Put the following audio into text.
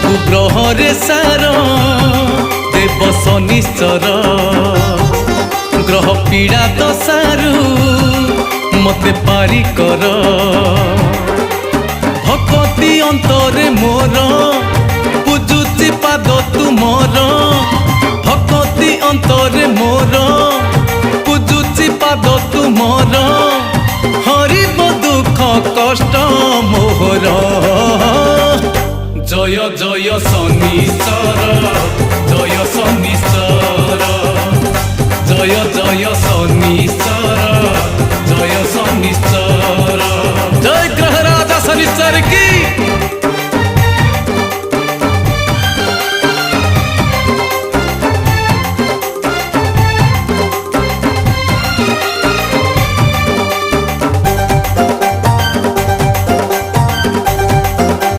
कुग्रहरे सार देव शनिश्चर ग्रह पीड़ा दशारू मते पारी कर भक्ति अंतरे मोर पूजुची पाद तुमर भक्ति अंतरे मोर पूजुची पाद तुमर हरिब दुख कष्ट मोहर जय जय शनिश्चर